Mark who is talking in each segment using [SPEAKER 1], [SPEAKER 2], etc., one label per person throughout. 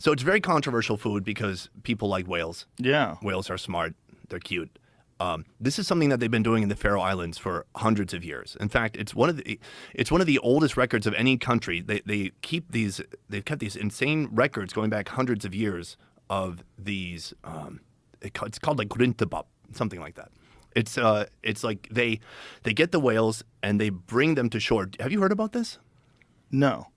[SPEAKER 1] So it's very controversial food because people like whales.
[SPEAKER 2] Yeah.
[SPEAKER 1] Whales are smart. They're cute. This is something that they've been doing in the Faroe Islands for hundreds of years. In fact, it's one of the oldest records of any country. They've kept these insane records going back hundreds of years of these. It's called like gruntabab, something like that. It's like they get the whales and they bring them to shore. Have you heard about this?
[SPEAKER 2] No.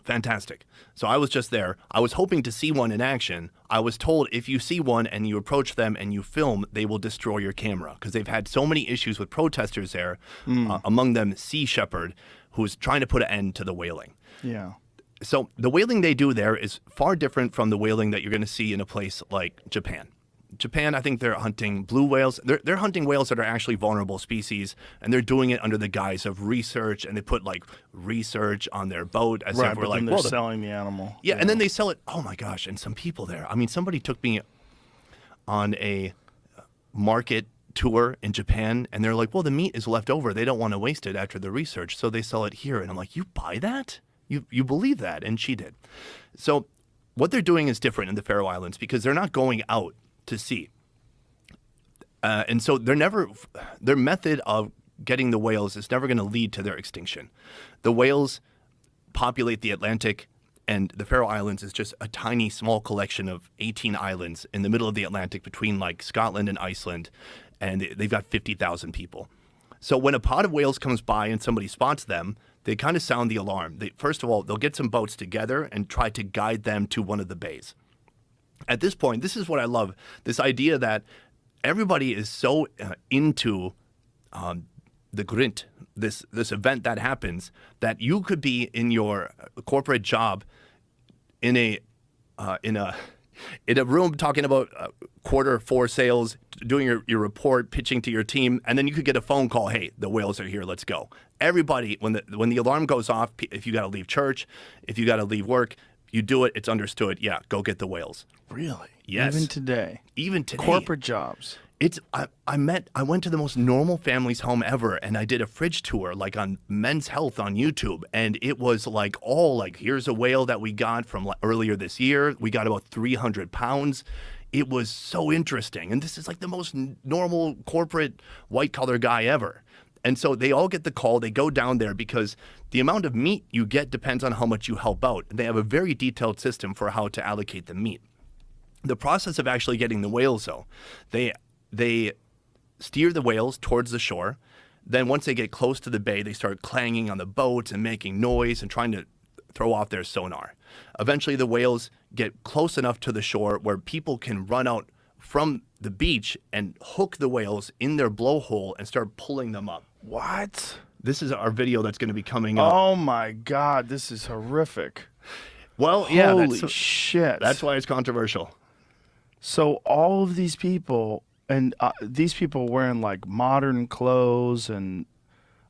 [SPEAKER 1] Fantastic. So I was just there. I was hoping to see one in action. I was told if you see one and you approach them and you film, they will destroy your camera because they've had so many issues with protesters there, among them Sea Shepherd, who's trying to put an end to the whaling.
[SPEAKER 2] Yeah.
[SPEAKER 1] So the whaling they do there is far different from the whaling that you're going to see in a place like Japan. Japan, I think they're hunting blue whales. They're hunting whales that are actually vulnerable species, and they're doing it under the guise of research, and they put like research on their boat as
[SPEAKER 2] Right,
[SPEAKER 1] if we're
[SPEAKER 2] but
[SPEAKER 1] like,
[SPEAKER 2] then they're
[SPEAKER 1] well,
[SPEAKER 2] selling the animal.
[SPEAKER 1] yeah, and then they sell it. Oh my gosh! And some people there. I mean, somebody took me on a market tour in Japan, and they're like, well, the meat is left over. They don't want to waste it after the research, so they sell it here. And I'm like, you buy that? You believe that? And she did. So what they're doing is different in the Faroe Islands because they're not going out to sea. And so their method of getting the whales is never going to lead to their extinction. The whales populate the Atlantic, and the Faroe Islands is just a tiny, small collection of 18 islands in the middle of the Atlantic between like Scotland and Iceland, and they've got 50,000 people. So when a pod of whales comes by and somebody spots them, they kind of sound the alarm. First of all, they'll get some boats together and try to guide them to one of the bays. At this point, this is what I love, this idea that everybody is so into the grint, this event that happens, that you could be in your corporate job in a room talking about Q4 sales, doing your report, pitching to your team, and then you could get a phone call, hey, the whales are here, let's go. Everybody, when the alarm goes off, if you got to leave church, if you got to leave work, you do it, it's understood. Yeah, go get the whales.
[SPEAKER 2] Really?
[SPEAKER 1] Yes.
[SPEAKER 2] Even today?
[SPEAKER 1] Even today.
[SPEAKER 2] Corporate jobs.
[SPEAKER 1] I went to the most normal family's home ever, and I did a fridge tour like on Men's Health on YouTube, and it was like here's a whale that we got from earlier this year. We got about 300 pounds. It was so interesting, and this is like the most normal corporate white-collar guy ever. And so they all get the call. They go down there because the amount of meat you get depends on how much you help out. They have a very detailed system for how to allocate the meat. The process of actually getting the whales, though, they steer the whales towards the shore. Then once they get close to the bay, they start clanging on the boats and making noise and trying to throw off their sonar. Eventually, the whales get close enough to the shore where people can run out from the beach and hook the whales in their blowhole and start pulling them up.
[SPEAKER 2] What?
[SPEAKER 1] This is our video that's going to be coming up.
[SPEAKER 2] Oh my God, this is horrific.
[SPEAKER 1] Well, yeah,
[SPEAKER 2] Holy shit.
[SPEAKER 1] That's why it's controversial.
[SPEAKER 2] So all of these people, and these people wearing like modern clothes, and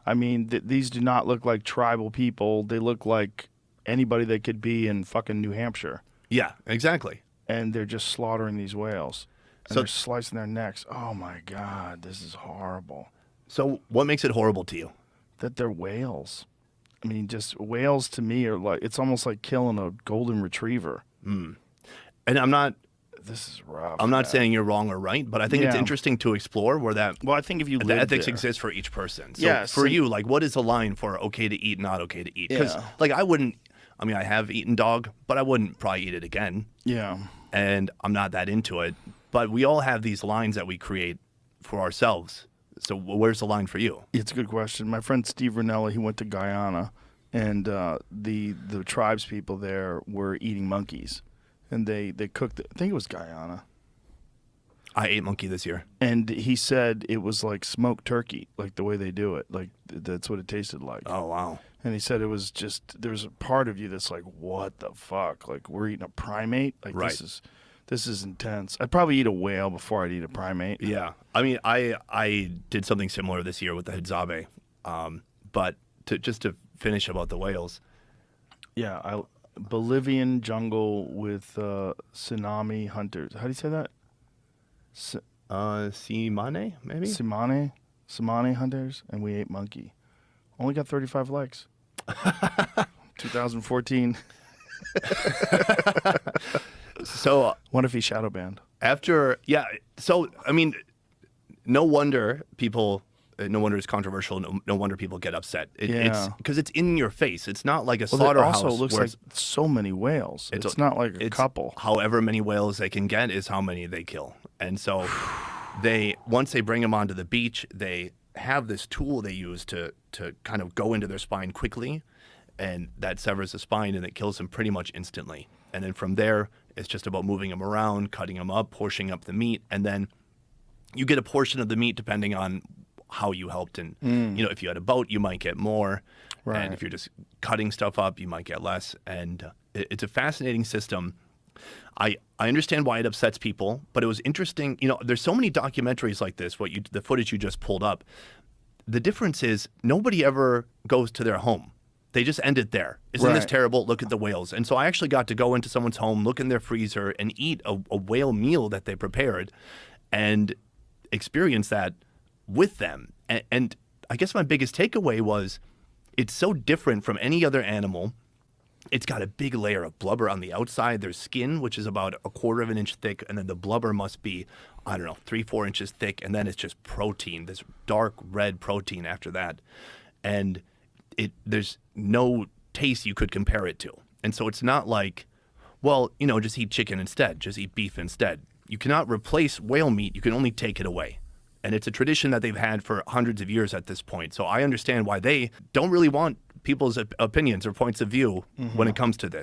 [SPEAKER 2] I mean, these do not look like tribal people. They look like anybody that could be in fucking New Hampshire.
[SPEAKER 1] Yeah, exactly.
[SPEAKER 2] And they're just slaughtering these whales. And
[SPEAKER 1] So-
[SPEAKER 2] they're slicing their necks. Oh my God, this is horrible.
[SPEAKER 1] So what makes it horrible to you?
[SPEAKER 2] That they're whales. I mean, just whales to me are like, it's almost like killing a golden retriever.
[SPEAKER 1] And I'm not
[SPEAKER 2] This is rough.
[SPEAKER 1] I'm not saying you're wrong or right, but I think it's
[SPEAKER 2] Yeah.
[SPEAKER 1] interesting to explore where
[SPEAKER 2] Well, I think if you
[SPEAKER 1] the
[SPEAKER 2] live
[SPEAKER 1] ethics
[SPEAKER 2] there,
[SPEAKER 1] exists for each person. So
[SPEAKER 2] Yes,
[SPEAKER 1] for
[SPEAKER 2] and-
[SPEAKER 1] you, like, what is the line for okay to eat, not okay to eat? Because,
[SPEAKER 2] Yeah.
[SPEAKER 1] like, I have eaten dog, but I wouldn't probably eat it again.
[SPEAKER 2] Yeah.
[SPEAKER 1] And I'm not that into it. But we all have these lines that we create for ourselves. So where's the line for you?
[SPEAKER 2] It's a good question. My friend Steve Ranella, he went to Guyana, and the tribes people there were eating monkeys, and they cooked it. I think it was Guyana.
[SPEAKER 1] I ate monkey this year.
[SPEAKER 2] And he said it was like smoked turkey, like the way they do it. Like that's what it tasted like.
[SPEAKER 1] Oh, wow.
[SPEAKER 2] And he said it was just, there's a part of you that's like, what the fuck? Like we're eating a primate? Like
[SPEAKER 1] Right.
[SPEAKER 2] this is intense. I'd probably eat a whale before I'd eat a primate.
[SPEAKER 1] Yeah. I mean, I did something similar this year with the Hadzabe. But to finish about the whales.
[SPEAKER 2] Yeah, Bolivian jungle with tsunami hunters. How do you say that?
[SPEAKER 1] Simane, maybe?
[SPEAKER 2] Simane hunters, and we ate monkey. Only got 35 likes. 2014.
[SPEAKER 1] So
[SPEAKER 2] What if he shadow banned?
[SPEAKER 1] after, yeah, so, I mean, no wonder no wonder it's controversial. No wonder people get upset. It's because it's in your face. It's not like a
[SPEAKER 2] Well, it
[SPEAKER 1] slaughterhouse.
[SPEAKER 2] also looks
[SPEAKER 1] where
[SPEAKER 2] like so many whales. It's not like a couple.
[SPEAKER 1] However many whales they can get is how many they kill. And so once they bring them onto the beach, they have this tool they use to kind of go into their spine quickly, and that severs the spine and it kills them pretty much instantly. And then from there, it's just about moving them around, cutting them up, portioning up the meat, and then you get a portion of the meat depending on how you helped. And if you had a boat, you might get more.
[SPEAKER 2] Right.
[SPEAKER 1] And if you're just cutting stuff up, you might get less. And it's a fascinating system. I understand why it upsets people, but it was interesting. There's so many documentaries like this, the footage you just pulled up. The difference is nobody ever goes to their home. They just end it there. Isn't this terrible? Look at the whales. And so I actually got to go into someone's home, look in their freezer, and eat a whale meal that they prepared and experience that with them. And I guess my biggest takeaway was it's so different from any other animal. It's got a big layer of blubber on the outside. There's skin, which is about 1/4 of an inch thick, and then the blubber must be, 3-4 inches thick, and then it's just protein, this dark red protein after that. And there's no taste you could compare it to. And so it's not like, just eat chicken instead, just eat beef instead. You cannot replace whale meat. You can only take it away. And it's a tradition that they've had for hundreds of years at this point. So I understand why they don't really want people's opinions or points of view when it comes to this.